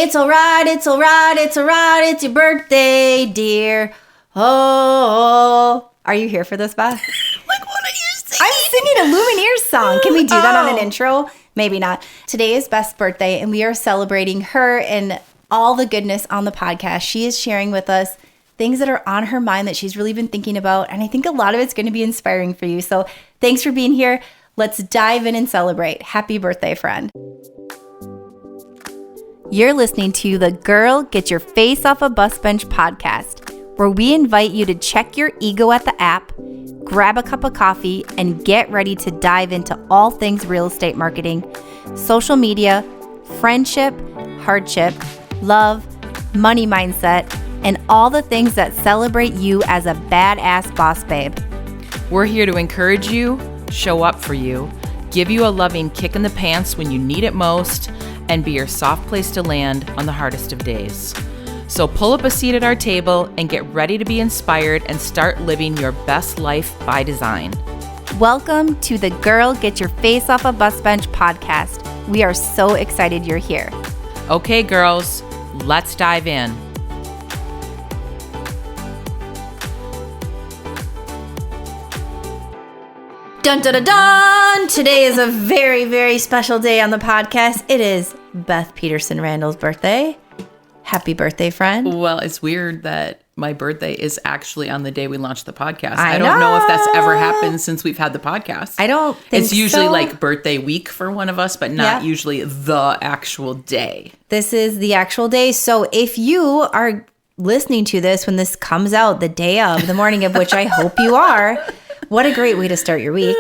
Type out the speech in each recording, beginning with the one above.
It's all right, it's all right, it's all right, it's your birthday, dear. Oh, are you here for this, Beth? Like, what are you singing? I'm singing a Lumineers song. Can we do that on an intro? Maybe not. Today is Beth's birthday, and we are celebrating her and all the goodness on the podcast. She is sharing with us things that are on her mind that she's really been thinking about, and I think a lot of it's going to be inspiring for you. So thanks for being here. Let's dive in and celebrate. Happy birthday, friend. You're listening to the Girl Get Your Face Off a Bus Bench podcast, where we invite you to check your ego at the app, grab a cup of coffee, and get ready to dive into all things real estate marketing, social media, friendship, hardship, love, money mindset, and all the things that celebrate you as a badass boss babe. We're here to encourage you, show up for you, give you a loving kick in the pants when you need it most, and be your soft place to land on the hardest of days. So pull up a seat at our table and get ready to be inspired and start living your best life by design. Welcome to the Girl Get Your Face Off a Bus Bench podcast. We are so excited you're here. Okay, girls, let's dive in. Dun dun dun dun! Today is a very, very special day on the podcast. It is Beth Petersen Randall's birthday. Happy birthday, friend. Well, it's weird that my birthday is actually on the day we launched the podcast. I don't know if that's ever happened since we've had the podcast. I don't think It's usually like birthday week for one of us, but not usually the actual day. This is the actual day. So if you are listening to this when this comes out, the day of, the morning of, which I hope you are, what a great way to start your week.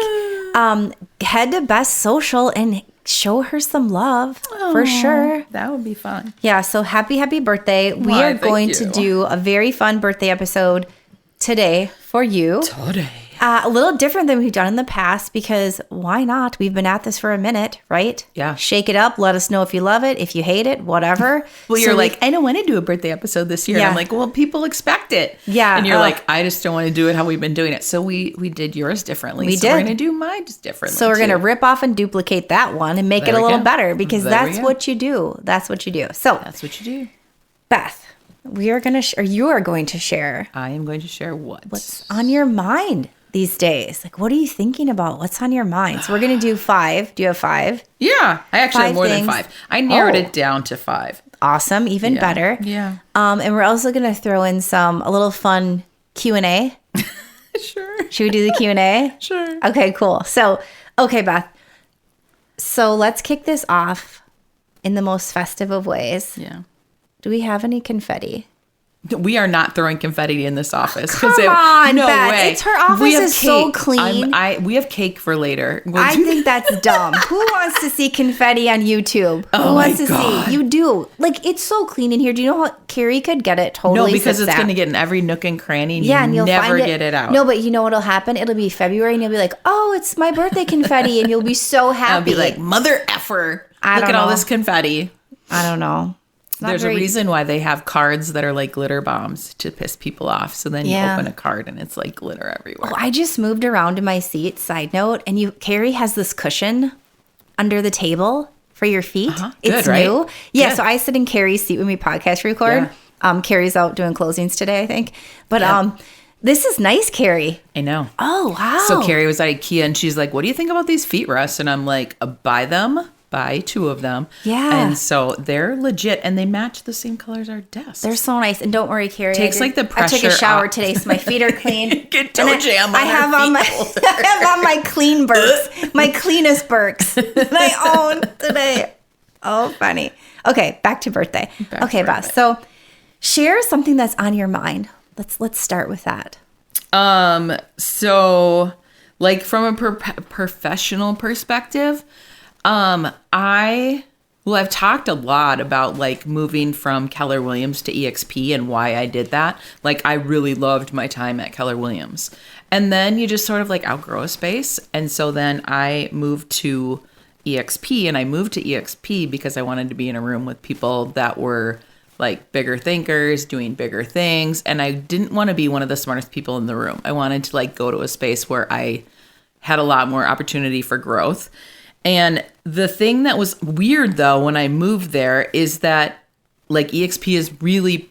Head to Best Social and show her some love for sure. That would be fun. Yeah, so happy birthday. We are going to do a very fun birthday episode today for you. Today. A little different than we've done in the past because why not? We've been at this for a minute, right? Yeah. Shake it up. Let us know if you love it, if you hate it, whatever. Well, you're like, I don't want to do a birthday episode this year. Yeah. And I'm like, well, people expect it. Yeah. And you're like, I just don't want to do it how we've been doing it. So we did yours differently. We're going to do mine just differently. So we're going to rip off and duplicate that one and make it a little better because that's what you do. That's what you do. So that's what you do. Beth, we are going to, or you are going to share. I am going to share what's on your mind these days. Like, what are you thinking about? What's on your mind? So we're going to do 5. Do you have 5? Yeah, I actually have more than 5. I narrowed it down to 5. Awesome. Even better. Yeah. And we're also going to throw in a little fun Q&A. Sure. Should we do the Q&A? Sure. Okay, cool. So, okay, Beth. So let's kick this off in the most festive of ways. Yeah. Do we have any confetti? We are not throwing confetti in this office. Come on, no Beth. way. It's her office is so clean. We have cake for later. I think that's dumb. Who wants to see confetti on YouTube? Oh, Who wants to God. see? You do. Like, it's so clean in here. Do you know how Carrie could get it totally? No, because it's going to get in every nook and cranny and and you'll never find get it out. No, but you know what'll happen? It'll be February and you'll be like, oh, it's my birthday confetti. And you'll be so happy. I'll be like, mother effer. Look at all this confetti. I don't know. There's a reason why they have cards that are like glitter bombs to piss people off. So then you open a card and it's like glitter everywhere. Oh, I just moved around in my seat, side note, and Carrie has this cushion under the table for your feet. It's right? new. Yeah, Good. so I sit in Carrie's seat when we podcast record. Yeah. Carrie's out doing closings today, I think. But this is nice, Carrie. I know. Oh, wow. So Carrie was at IKEA and she's like, what do you think about these feet rests? And I'm like, buy them. Buy 2 of them. Yeah. And so they're legit and they match the same color as our desk. They're so nice. And don't worry, Carrie. Takes like the pressure I took a shower off. today, so my feet are clean. Get toe jam on I have on my clean Birks, my cleanest Birks that I own today. Oh, funny. Okay, back to birthday. Okay, Beth. So share something that's on your mind. Let's start with that. So like from a professional perspective, I've talked a lot about like moving from Keller Williams to EXP and why I did that. Like I really loved my time at Keller Williams. And then you just sort of like outgrow a space. And so then I moved to EXP, and I moved to EXP because I wanted to be in a room with people that were like bigger thinkers, doing bigger things. And I didn't want to be one of the smartest people in the room. I wanted to like go to a space where I had a lot more opportunity for growth. And the thing that was weird, though, when I moved there is that like EXP is really,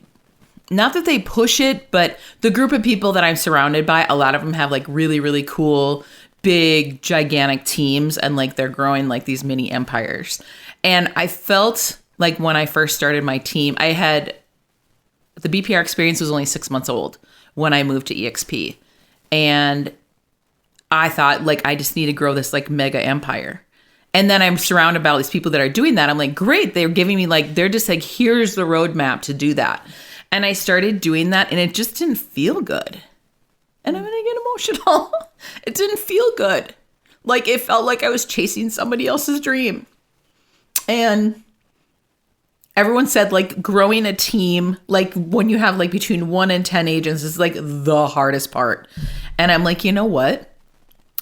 not that they push it, but the group of people that I'm surrounded by, a lot of them have like really, really cool, big, gigantic teams, and like they're growing like these mini empires. And I felt like when I first started my team, the BPR experience was only 6 months old when I moved to EXP. And I thought like, I just need to grow this like mega empire. And then I'm surrounded by all these people that are doing that. I'm like, great. They're giving me like, they're just like, here's the roadmap to do that. And I started doing that and it just didn't feel good. And I'm going to get emotional. It didn't feel good. Like it felt like I was chasing somebody else's dream. And everyone said like growing a team, like when you have like between 1 and 10 agents is like the hardest part. And I'm like, you know what?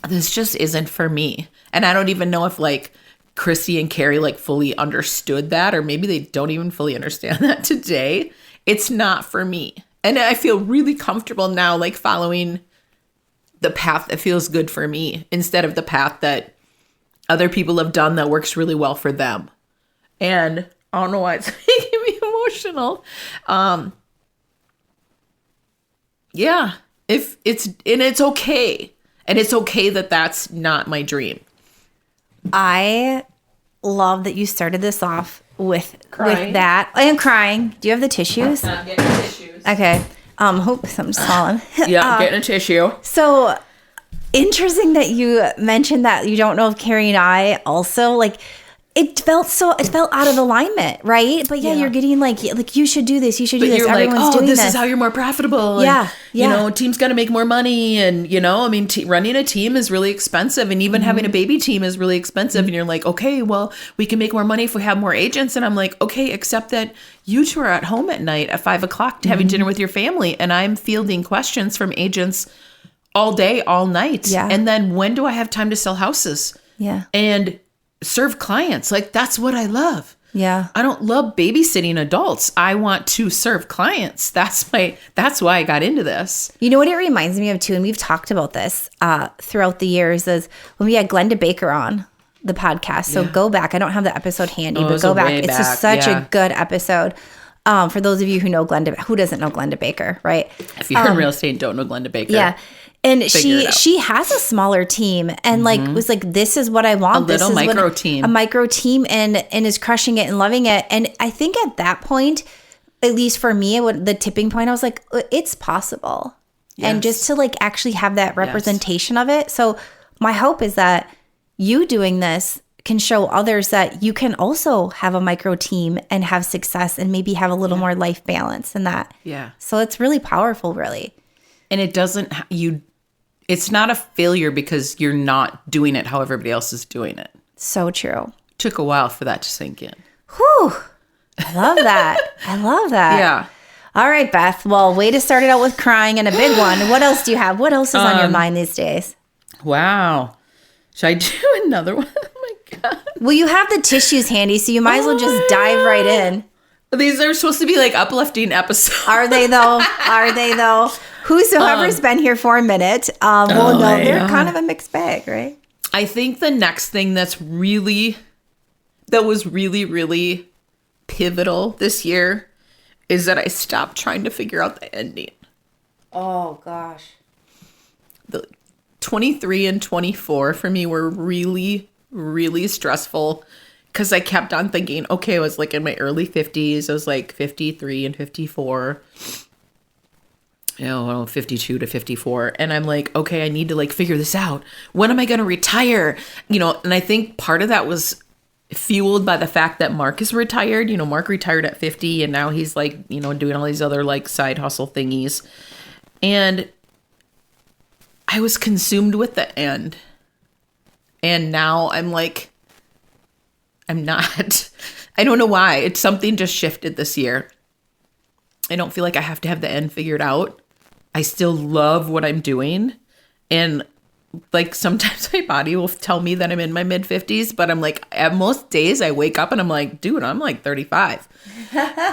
This just isn't for me. And I don't even know if like Christy and Carrie like fully understood that, or maybe they don't even fully understand that today. It's not for me. And I feel really comfortable now, like following the path that feels good for me instead of the path that other people have done that works really well for them. And I don't know why it's making me emotional. Yeah, it's okay. And it's okay that that's not my dream. I love that you started this off with that. I am crying. Do you have the tissues? I'm getting tissues. Okay. Hope something's falling. Yeah, I'm getting a tissue. So interesting that you mentioned that you don't know if Carrie and I also like. It felt out of alignment, right? But yeah, you're getting like you should do this. You should do this. You're Everyone's like, doing this this. is how you're more profitable. Yeah, You know, team's got to make more money. And, you know, I mean, running a team is really expensive. And even having a baby team is really expensive. And you're like, okay, well, we can make more money if we have more agents. And I'm like, okay, except that you two are at home at night at 5:00 having dinner with your family. And I'm fielding questions from agents all day, all night. Yeah. And then when do I have time to sell houses? Yeah. And serve clients. Like, that's what I love. Yeah. I don't love babysitting adults. I want to serve clients. That's why I got into this. You know what it reminds me of too, and we've talked about this throughout the years, is when we had Glenda Baker on the podcast. So go back. I don't have the episode handy, but go back. It's just such a good episode. For those of you who know Glenda, who doesn't know Glenda Baker, right? If you're in real estate and don't know Glenda Baker. Yeah. And she has a smaller team and like was like, this is what I want. A micro team and is crushing it and loving it. And I think at that point, at least for me, the tipping point, I was like, it's possible. Yes. And just to like actually have that representation of it. So my hope is that you doing this can show others that you can also have a micro team and have success and maybe have a little more life balance in that. Yeah. So it's really powerful, really. And it's not a failure because you're not doing it how everybody else is doing it. So true. Took a while for that to sink in. Whew. I love that. I love that. Yeah. All right, Beth. Well, way to start it out with crying and a big one. What else do you have? What else is on your mind these days? Wow. Should I do another one? Oh my God. Well, you have the tissues handy, so you might as well just dive right in. These are supposed to be like uplifting episodes. Are they though? Are they though? Whosoever's been here for a minute will know they're kind of a mixed bag, right? I think the next thing that was really, really pivotal this year is that I stopped trying to figure out the ending. Oh, gosh. The 23 and 24 for me were really, really stressful because I kept on thinking, okay, I was like in my early 50s. I was like 53 and 54. 52 to 54. And I'm like, okay, I need to like figure this out. When am I going to retire? And I think part of that was fueled by the fact that Mark is retired. Mark retired at 50 and now he's like, doing all these other like side hustle thingies. And I was consumed with the end. And now I'm like, I'm not. I don't know why. It's something just shifted this year. I don't feel like I have to have the end figured out. I still love what I'm doing. And like sometimes my body will tell me that I'm in my mid 50s, but I'm like, at most days I wake up and I'm like, dude, I'm like 35.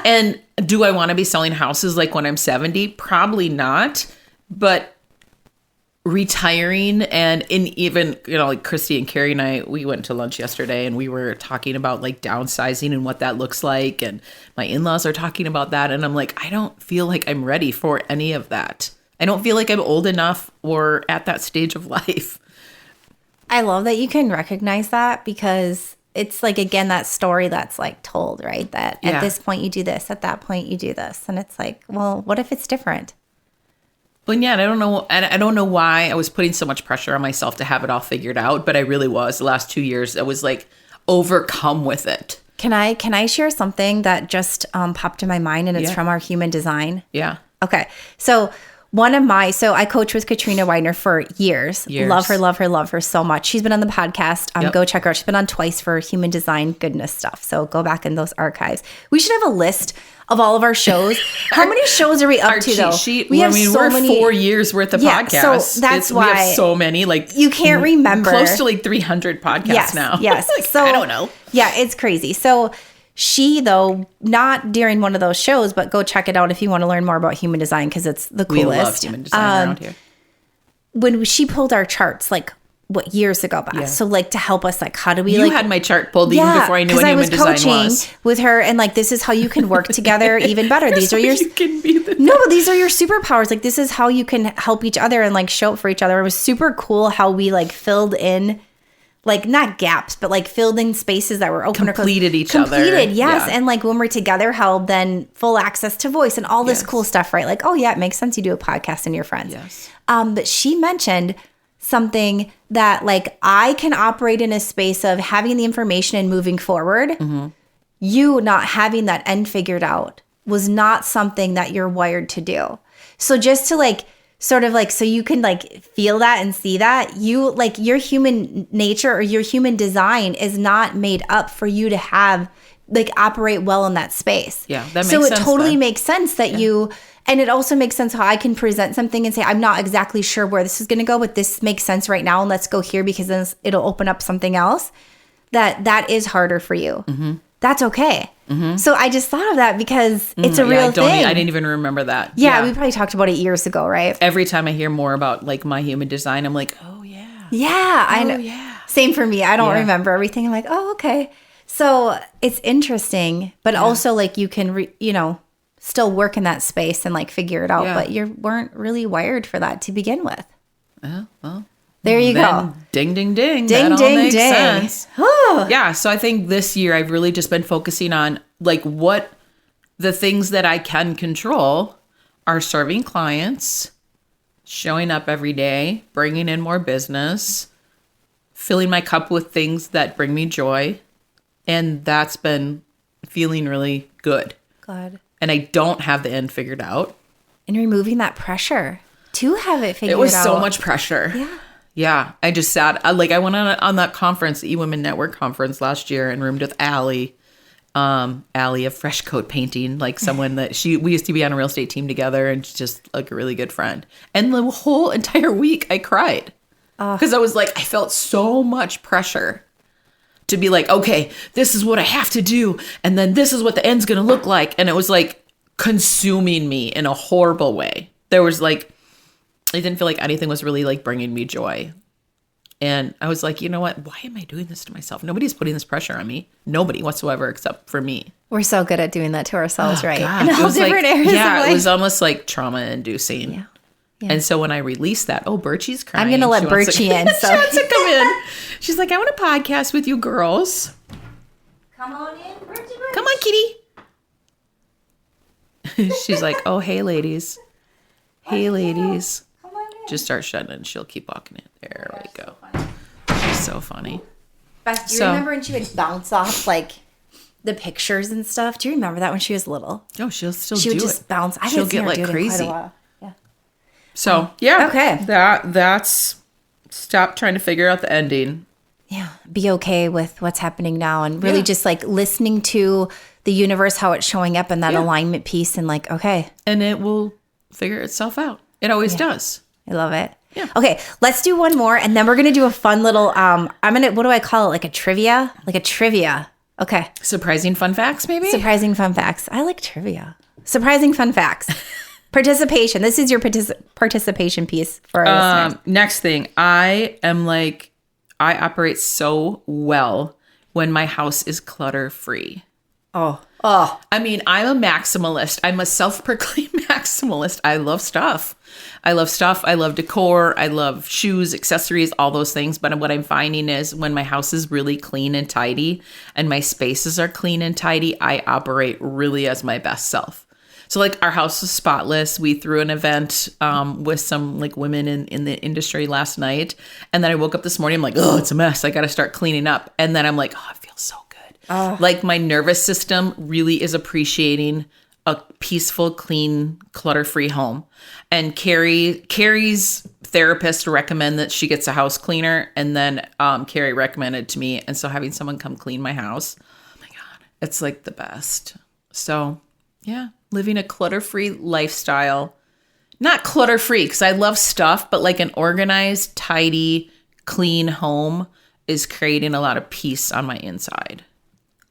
And do I want to be selling houses like when I'm 70? Probably not. But retiring, and even, like Christy and Carrie and I, we went to lunch yesterday and we were talking about like downsizing and what that looks like. And my in-laws are talking about that. And I'm like, I don't feel like I'm ready for any of that. I don't feel like I'm old enough or at that stage of life. I love that you can recognize that, because it's like, again, that story that's like told, right? That at this point you do this, at that point you do this. And it's like, well, what if it's different? But yeah, I don't know why I was putting so much pressure on myself to have it all figured out, but I really was. The last 2 years, I was like overcome with it. Can I share something that just popped in my mind, and it's from our human design? Yeah. Okay. So I coach with Katrina Widener for years. Love her so much. She's been on the podcast. Go check her out. She's been on twice for human design goodness stuff. So go back in those archives. We should have a list of all of our shows. How many shows are we up to, though? We're 4 years worth of podcasts. So that's why we have so many. Like, you can't remember. Close to like 300 podcasts now. Yes. Like, So I don't know. Yeah, it's crazy. So she, though, not during one of those shows, but go check it out if you want to learn more about human design, because it's the coolest. We love human design around here. When she pulled our charts, like, years ago, Beth. Yeah. So, like, to help us, like, how do we, You had my chart pulled even before I knew what human design was. I was coaching with her, and, like, this is how you can work together even better. These are your... You can be these are your superpowers. Like, this is how you can help each other and, like, show up for each other. It was super cool how we, like, filled in, like, not gaps, but, like, filled in spaces that were open Completed or closed. Completed, yes. Yeah. And, like, when we're together, held then full access to voice and all this cool stuff, right? Like, oh, yeah, it makes sense you do a podcast and your friends. Yes. But she mentioned something that, like, I can operate in a space of having the information and moving forward. Mm-hmm. You not having that end figured out was not something that you're wired to do. So just to, like, sort of, like, so you can, like, feel that and see that, you, like, your human nature or your human design is not made up for you to have, like, operate well in that space. Yeah, that makes sense. So it totally makes sense that you... And it also makes sense how I can present something and say, I'm not exactly sure where this is going to go, but this makes sense right now. And let's go here, because then it'll open up something else that is harder for you. Mm-hmm. That's okay. Mm-hmm. So I just thought of that because it's a real thing. I didn't even remember that. Yeah, we probably talked about it years ago, right? Every time I hear more about, like, my human design, I'm like, oh, yeah. Yeah, I know. Yeah. Same for me. I don't remember everything. I'm like, oh, okay. So it's interesting, but also, like, you can, still work in that space and, like, figure it out, but you weren't really wired for that to begin with. Well, there you go. Ding, ding, ding. Ding, that ding, all makes ding. Sense. Yeah. So I think this year I've really just been focusing on, like, what the things that I can control are serving clients, showing up every day, bringing in more business, filling my cup with things that bring me joy. And that's been feeling really good. Good. And I don't have the end figured out. And removing that pressure to have it figured out. It was so much pressure. Yeah. Yeah. I just sat, I went on that conference, the eWomen Network conference last year, and roomed with Allie of Fresh Coat Painting, like someone that we used to be on a real estate team together, and she's just, like, a really good friend. And the whole entire week I cried because I was like, I felt so much pressure to be like, okay, this is what I have to do. And then this is what the end's going to look like. And it was, like, consuming me in a horrible way. There was, like, I didn't feel like anything was really, like, bringing me joy. And I was like, you know what? Why am I doing this to myself? Nobody's putting this pressure on me. Nobody whatsoever except for me. We're so good at doing that to ourselves, right? God. In all different areas of life. It was almost like trauma inducing. Yeah. And so when I released that, Birchie's crying. I'm going to let Birchie in. So. She wants to come in. She's like, I want to podcast with you girls. Come on in, Birchie. Come on, kitty. She's like, oh, hey, ladies. Hey, ladies. Come on in. Just start shutting and she'll keep walking in. There we go. She's so funny. Beth, do you remember when she would bounce off, like, the pictures and stuff? Do you remember that when she was little? Oh, she'll still do it. She would just bounce. I she'll didn't get, like, crazy. Quite a while. Yeah. So, yeah. Okay. That's stop trying to figure out the ending. Yeah. Be okay with what's happening now, and really just, like, listening to the universe, how it's showing up, and that alignment piece, and, like, okay. And it will figure itself out. It always does. I love it. Yeah. Okay, let's do one more, and then we're gonna do a fun little. What do I call it? Like a trivia? Like a trivia. Okay. Surprising fun facts, maybe? Surprising fun facts. I like trivia. Surprising fun facts. Participation. This is your participation piece for our listeners. Next thing, I operate so well when my house is clutter-free. Oh. I mean, I'm a maximalist. I'm a self-proclaimed maximalist. I love stuff. I love decor. I love shoes, accessories, all those things. But what I'm finding is when my house is really clean and tidy and my spaces are clean and tidy, I operate really as my best self. So like our house was spotless. We threw an event with some like women in the industry last night. And then I woke up this morning, I'm like, oh, it's a mess. I got to start cleaning up. And then I'm like, oh, it feels so good. Like my nervous system really is appreciating a peaceful, clean, clutter-free home. And Carrie's therapist recommended that she gets a house cleaner. And then Carrie recommended to me. And so having someone come clean my house, oh my God, it's like the best. So yeah, living a clutter-free lifestyle. Not clutter-free because I love stuff, but like an organized, tidy, clean home is creating a lot of peace on my inside.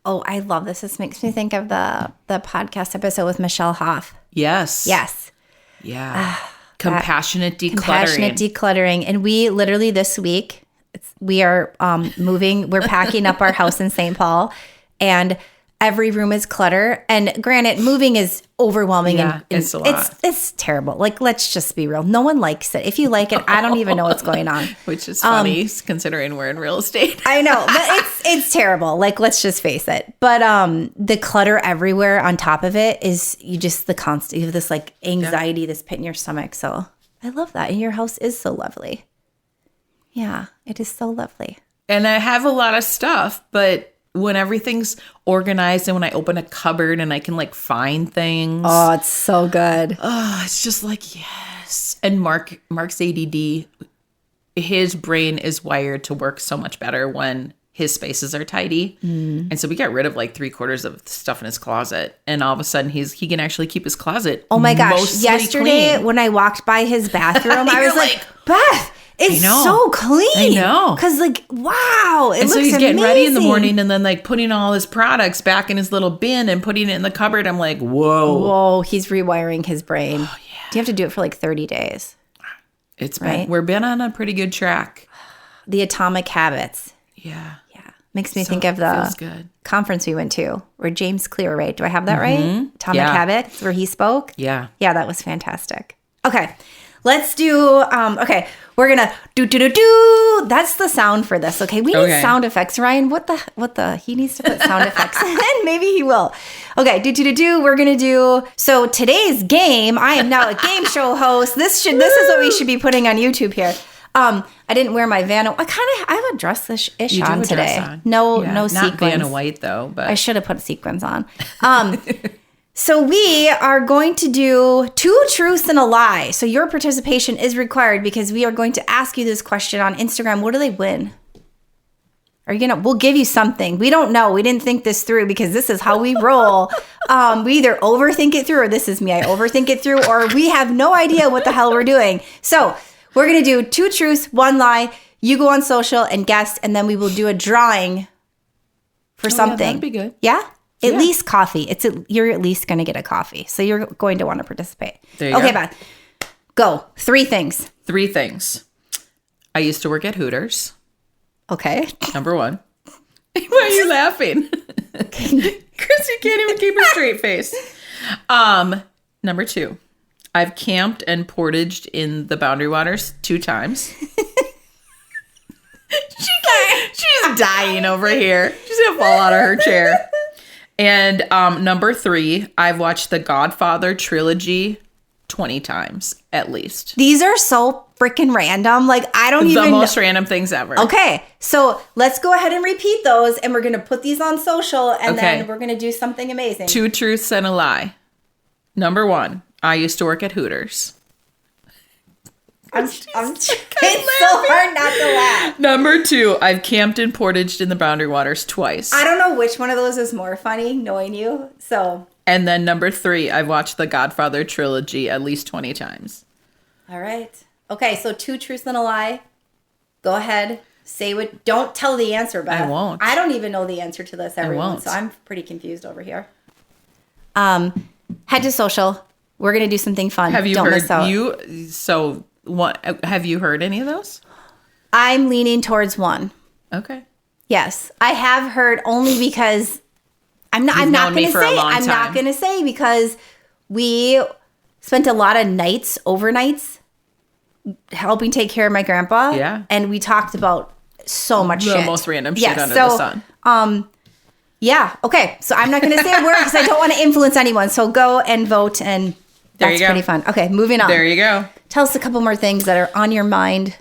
Oh, I love this. This makes me think of the podcast episode with Michelle Hoff. Yes. Yeah. Compassionate decluttering. And we literally this week, we are moving. We're packing up our house in St. Paul, and every room is clutter. And granted, moving is overwhelming. Yeah, and it's a lot. It's terrible. Like, let's just be real. No one likes it. If you like it, I don't even know what's going on. Which is funny considering we're in real estate. I know, but it's terrible. Like, let's just face it. But the clutter everywhere on top of it is you have this like anxiety, this pit in your stomach. So I love that. And your house is so lovely. Yeah, it is so lovely. And I have a lot of stuff, but when everything's organized and when I open a cupboard and I can like find things. Oh, it's so good. Oh, it's just like, yes. And Mark's ADD, his brain is wired to work so much better when his spaces are tidy. And so we got rid of like 3/4 of the stuff in his closet. And all of a sudden he can actually keep his closet. Oh my gosh. Yesterday clean. when I walked by his bathroom, I was like, Beth, it's so clean. I know. Because like, wow, it looks amazing. And so he's getting ready in the morning and then like putting all his products back in his little bin and putting it in the cupboard. I'm like, whoa. He's rewiring his brain. Oh, yeah. Do you have to do it for like 30 days? We've been on a pretty good track. The Atomic Habits. Yeah. Makes me think of the conference we went to where James Clear, right? Do I have that right? Atomic Habits, where he spoke? Yeah. Yeah, that was fantastic. Okay. Let's do, we're going to do. That's the sound for this, okay? We need sound effects, Ryan. What the, he needs to put sound effects in. Maybe he will. Okay, do. We're going to do, so today's game, I am now a game show host. This is what we should be putting on YouTube here. I didn't wear my Vanna. I have a dress-ish on today. No sequins. Not Vanna White though, but I should have put sequins on. So we are going to do 2 truths and a lie. So your participation is required because we are going to ask you this question on Instagram. What do they win? We'll give you something. We don't know. We didn't think this through because this is how we roll. We either overthink it through, or this is me. I overthink it through, or we have no idea what the hell we're doing. So we're going to do 2 truths, 1 lie. You go on social and guess, and then we will do a drawing for something. Yeah, that'd be good. Yeah? At least coffee. You're at least going to get a coffee. So you're going to want to participate. There you go. Okay, Beth. Go. 3 things. 3 things. I used to work at Hooters. Okay. Number 1. Why are you laughing? Chris, you can't even keep a straight face. Number 2. I've camped and portaged in the Boundary Waters 2 times. She's dying over here. She's going to fall out of her chair. And number 3, I've watched the Godfather trilogy 20 times at least. These are so freaking random. Like, I don't even know. The most random things ever. Okay, so let's go ahead and repeat those, and we're going to put these on social, and then we're going to do something amazing. 2 truths and a lie. Number 1, I used to work at Hooters. I'm trying so hard not to laugh. Number 2, I've camped and portaged in the Boundary Waters twice. I don't know which one of those is more funny, knowing you. So. And then number 3, I've watched the Godfather trilogy at least 20 times. All right. Okay, so 2 truths and a lie. Go ahead. Say what. Don't tell the answer, Beth. I won't. I don't even know the answer to this, everyone. So I'm pretty confused over here. Head to social. We're going to do something fun. Have you Don't miss out. Have you heard any of those? I'm leaning towards one. Okay. Yes. I have heard only because I'm not going to say because we spent a lot of overnights helping take care of my grandpa. Yeah. And we talked about so much shit. The most random shit under the sun. Yeah. Okay. So I'm not going to say a word because I don't want to influence anyone. So go and vote, and that's pretty fun. Okay. Moving on. There you go. Tell us a couple more things that are on your mind,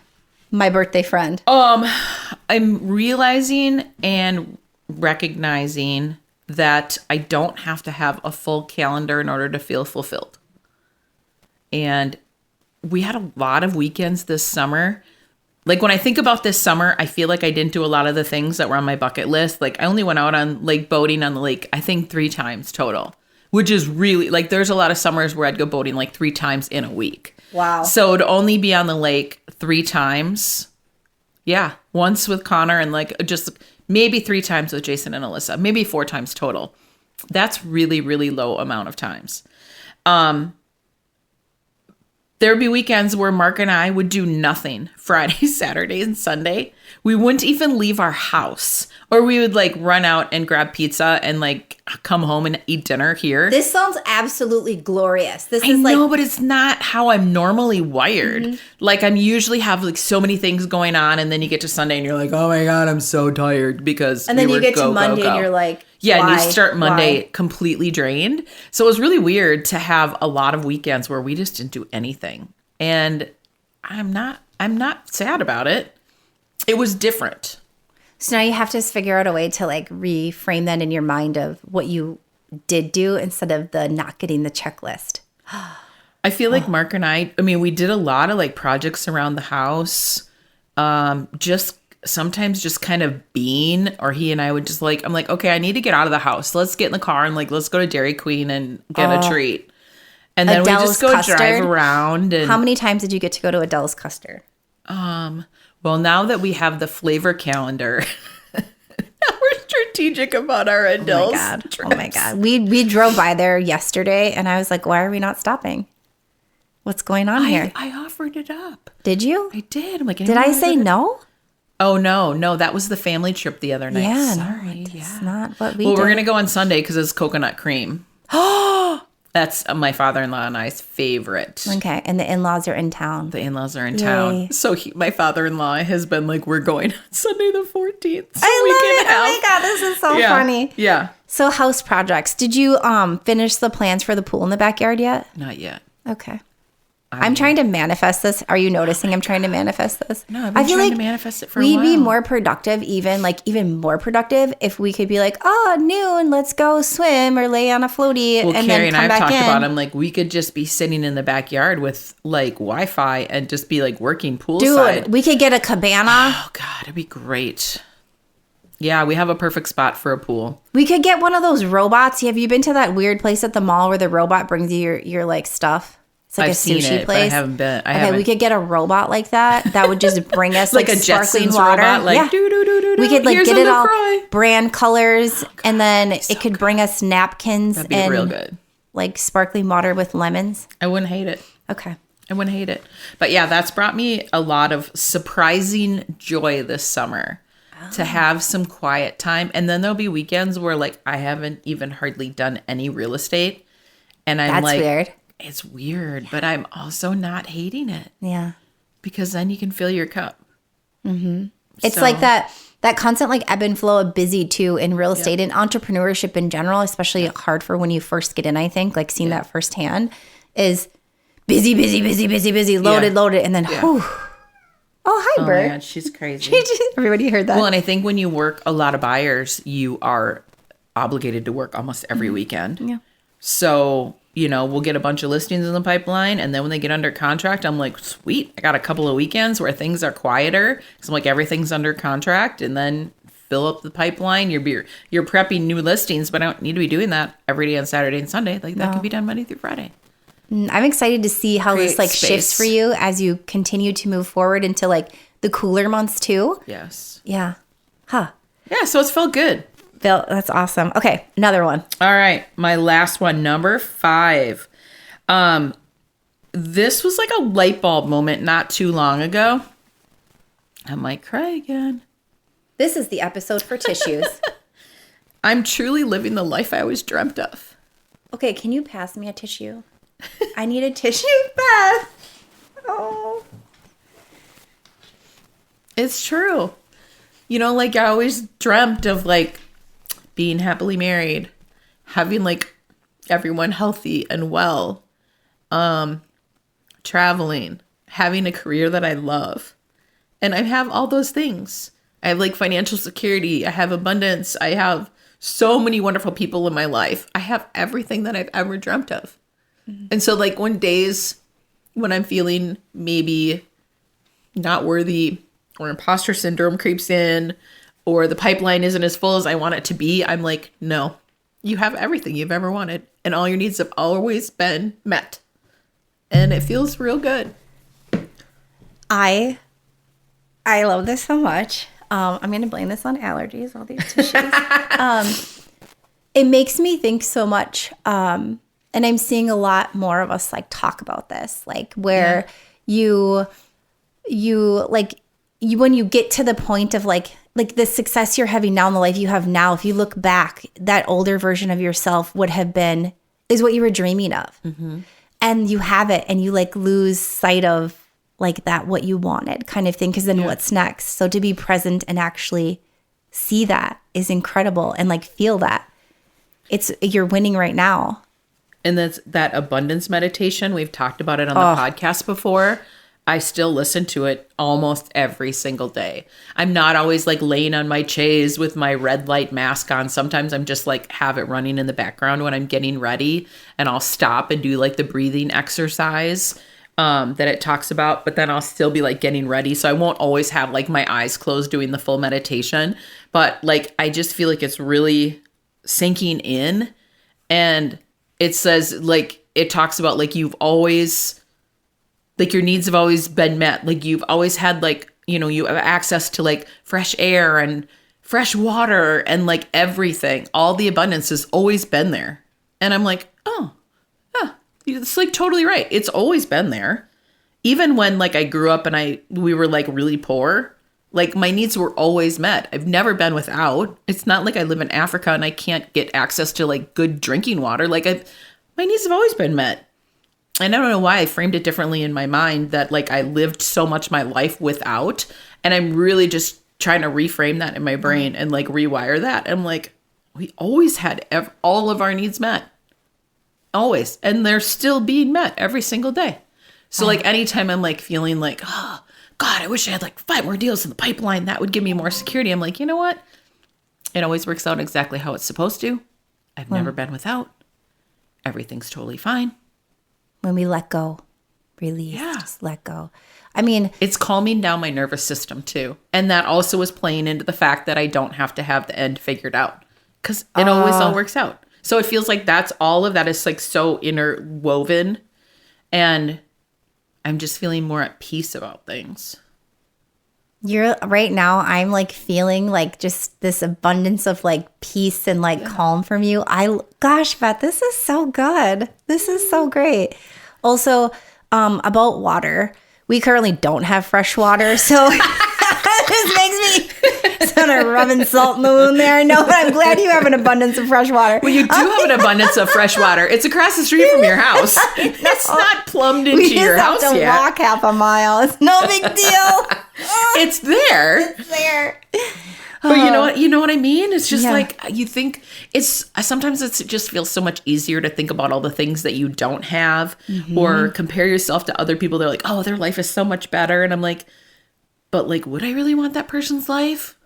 my birthday friend. I'm realizing and recognizing that I don't have to have a full calendar in order to feel fulfilled. And we had a lot of weekends this summer. Like when I think about this summer, I feel like I didn't do a lot of the things that were on my bucket list. Like I only went out on like boating on the lake, I think 3 times total, which is really like there's a lot of summers where I'd go boating like 3 times in a week. Wow. So to only be on the lake 3 times. Yeah. Once with Connor and like just maybe 3 times with Jason and Alyssa, maybe 4 times total. That's really, really low amount of times. There would be weekends where Mark and I would do nothing Friday, Saturday, and Sunday. We wouldn't even leave our house, or we would like run out and grab pizza and like come home and eat dinner here. This sounds absolutely glorious. I know, but it's not how I'm normally wired. Mm-hmm. Like I'm usually have like so many things going on, and then you get to Sunday and you're like, oh my God, I'm so tired because and then you get to Monday and you're like, yeah, and you start Monday completely drained. So it was really weird to have a lot of weekends where we just didn't do anything. And I'm not sad about it. It was different. So now you have to figure out a way to like reframe that in your mind of what you did do instead of the not getting the checklist. I feel like Mark and I mean, we did a lot of like projects around the house. Just sometimes just kind of being, or he and I would just like, I'm like, okay, I need to get out of the house. Let's get in the car and like, let's go to Dairy Queen and get a treat. And then Adele's we just go custard. Drive around. And how many times did you get to go to Adele's custard? Well, now that we have the flavor calendar, now we're strategic about our Adele's trips. Oh my God. We drove by there yesterday and I was like, why are we not stopping? What's going on here? I offered it up. Did you? I did. I'm like, did I say no? Oh, no. That was the family trip the other night. Yeah, sorry. No, it's not what we did. Well, we're going to go on Sunday because it's coconut cream. Oh, that's my father-in-law and I's favorite. Okay. And the in-laws are in town. The in-laws are in town. So my father-in-law has been like, we're going on Sunday the 14th. So I love it. Oh my God, this is so funny. Yeah. So house projects. Did you finish the plans for the pool in the backyard yet? Not yet. Okay. I'm trying to manifest this. Are you noticing I'm trying to manifest this? No, I've been trying to manifest it for a while. We'd be more productive, even more productive if we could be like, oh, noon, let's go swim or lay on a floaty and Carrie then come and I have back talked in. about, I'm like, we could just be sitting in the backyard with like Wi-Fi and just be like working poolside. Dude, we could get a cabana. Oh God, it'd be great. Yeah, we have a perfect spot for a pool. We could get one of those robots. Have you been to that weird place at the mall where the robot brings you your like stuff? It's like I've a sushi seen it, place. But I haven't been. Okay, we could get a robot like that. That would just bring us like a sparkling Jetsons water. Robot, like we could like get it all brand colors, and then it could bring us napkins. That'd be and real good. Like sparkling water with lemons. I wouldn't hate it. Okay. I wouldn't hate it. But yeah, that's brought me a lot of surprising joy this summer to have some quiet time. And then there'll be weekends where like I haven't even hardly done any real estate. And I'm like, weird. It's weird, but I'm also not hating it. Yeah. Because then you can fill your cup. Mm-hmm. It's like that constant like ebb and flow of busy too in real estate and entrepreneurship in general, especially hard for when you first get in, I think, like seeing that firsthand is busy, loaded, and then whew. Oh, hi, Bert. Oh my God, she's crazy. Everybody heard that. Well, and I think when you work a lot of buyers, you are obligated to work almost every weekend. Yeah. So, we'll get a bunch of listings in the pipeline. And then when they get under contract, I'm like, sweet, I got a couple of weekends where things are quieter. Because I'm like, everything's under contract. And then fill up the pipeline. You're prepping new listings, but I don't need to be doing that every day on Saturday and Sunday. Like that can be done Monday through Friday. I'm excited to see how this like shifts for you as you continue to move forward into like the cooler months too. Yes. Yeah. Huh. Yeah, so it's felt good. That's awesome. Okay, another one. All right, my last one, number 5. This was like a light bulb moment not too long ago. I might cry again. This is the episode for tissues. I'm truly living the life I always dreamt of. Okay, can you pass me a tissue? I need a tissue, Beth. Oh. It's true. You know, like I always dreamt of like being happily married, having like everyone healthy and well, traveling, having a career that I love. And I have all those things. I have like financial security. I have abundance. I have so many wonderful people in my life. I have everything that I've ever dreamt of. Mm-hmm. And so like when days when I'm feeling maybe not worthy or imposter syndrome creeps in or the pipeline isn't as full as I want it to be, I'm like, no, you have everything you've ever wanted. And all your needs have always been met. And it feels real good. I love this so much. I'm going to blame this on allergies, all these tissues. It makes me think so much. And I'm seeing a lot more of us like talk about this, like where you when you get to the point of like the success you're having now in the life you have now, if you look back, that older version of yourself is what you were dreaming of. Mm-hmm. And you have it and you like lose sight of like that, what you wanted kind of thing. Cause then what's next? So to be present and actually see that is incredible and like feel that you're winning right now. And that's that abundance meditation. We've talked about it on the podcast before. I still listen to it almost every single day. I'm not always like laying on my chaise with my red light mask on. Sometimes I'm just like have it running in the background when I'm getting ready and I'll stop and do like the breathing exercise that it talks about, but then I'll still be like getting ready. So I won't always have like my eyes closed doing the full meditation, but like, I just feel like it's really sinking in. And it says like, it talks about like, you've always, like your needs have always been met. Like you've always had like, you know, you have access to like fresh air and fresh water and like everything. All the abundance has always been there. And I'm like, oh, yeah, it's like totally right. It's always been there. Even when like I grew up and we were like really poor, like my needs were always met. I've never been without. It's not like I live in Africa and I can't get access to like good drinking water. Like my needs have always been met. And I don't know why I framed it differently in my mind that like I lived so much my life without. And I'm really just trying to reframe that in my brain and like rewire that. I'm like, we always had all of our needs met. Always. And they're still being met every single day. So like anytime I'm like feeling like, oh, God, I wish I had like 5 more deals in the pipeline. That would give me more security. I'm like, you know what? It always works out exactly how it's supposed to. I've never been without. Everything's totally fine. When we let go, release, just let go. I mean, it's calming down my nervous system too. And that also is playing into the fact that I don't have to have the end figured out because it always all works out. So it feels like that's all of that is like so interwoven and I'm just feeling more at peace about things. Right now, I'm like feeling like just this abundance of like peace and like calm from you. Gosh, Beth, this is so good. This is so great. Also, about water, we currently don't have fresh water. So this makes me sort of rubbing salt in the wound there. No, but I'm glad you have an abundance of fresh water. Well, you do have an abundance of fresh water. It's across the street from your house. It's not plumbed into your house yet. We just have to walk half a mile. It's no big deal. It's there. It's there. But you know what I mean? It's just like you think sometimes it just feels so much easier to think about all the things that you don't have or compare yourself to other people. They're like, oh, their life is so much better. And I'm like, but like, would I really want that person's life?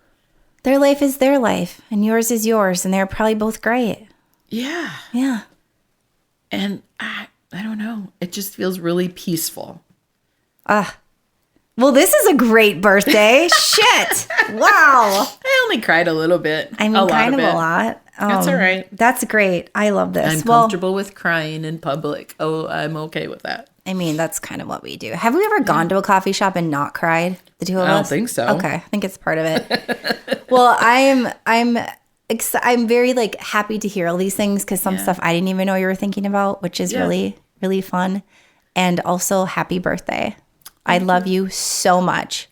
Their life is their life and yours is yours. And they're probably both great. Yeah. Yeah. And I don't know. It just feels really peaceful. Well, this is a great birthday. Shit. Wow. I only cried a little bit. I mean, kind of a lot. That's all right. That's great. I love this. I'm comfortable with crying in public. Oh, I'm okay with that. I mean, that's kind of what we do. Have we ever gone to a coffee shop and not cried? The two of us? I don't think so. Okay. I think it's part of it. Well, I'm very like happy to hear all these things because some stuff I didn't even know you were thinking about, which is really, really fun. And also, happy birthday. I love you so much.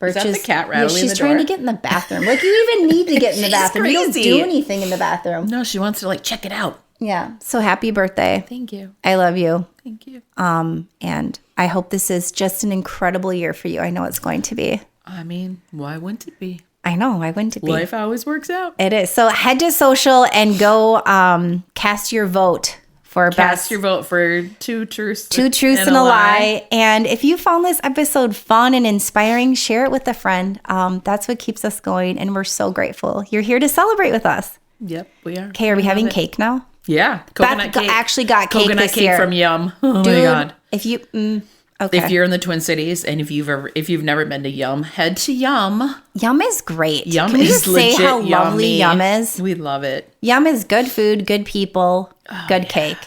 Is that the cat rattling the door? She's trying to get in the bathroom. Like, you even need to get in the bathroom. You don't do anything in the bathroom. No, she wants to like check it out. Yeah. So happy birthday. Thank you. I love you. Thank you. And I hope this is just an incredible year for you. I know it's going to be. I mean, why wouldn't it be? I know. Why wouldn't it be? Life always works out. It is. So head to social and go cast your vote for Cast your vote for two truths and a lie. And if you found this episode fun and inspiring, share it with a friend. That's what keeps us going. And we're so grateful. You're here to celebrate with us. Yep, we are. Okay, are we having cake now? Yeah. Beth actually got cake coconut this cake year. from Yum. Oh Dude, my God. If you... okay. If you're in the Twin Cities and if you've never been to Yum, head to Yum. Yum is great. Yum Can we is just say legit how lovely yummy. Yum is? We love it. Yum is good food, good people, good cake.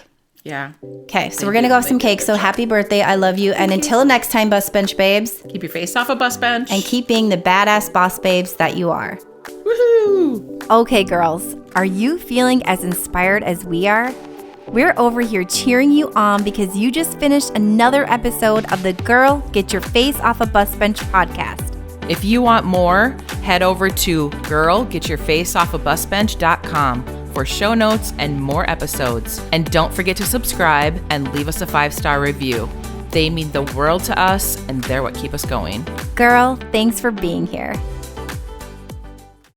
Yeah. Okay, so we're going to go have some cake. So happy birthday. I love you. And until next time, Bus Bench Babes. Keep your face off a bus bench. And keep being the badass boss babes that you are. Woohoo! Okay, girls. Are you feeling as inspired as we are? We're over here cheering you on because you just finished another episode of the Girl, Get Your Face Off a Bus Bench podcast. If you want more, head over to girlgetyourfaceoffabusbench.com for show notes and more episodes. And don't forget to subscribe and leave us a 5-star review. They mean the world to us, and they're what keep us going. Girl, thanks for being here.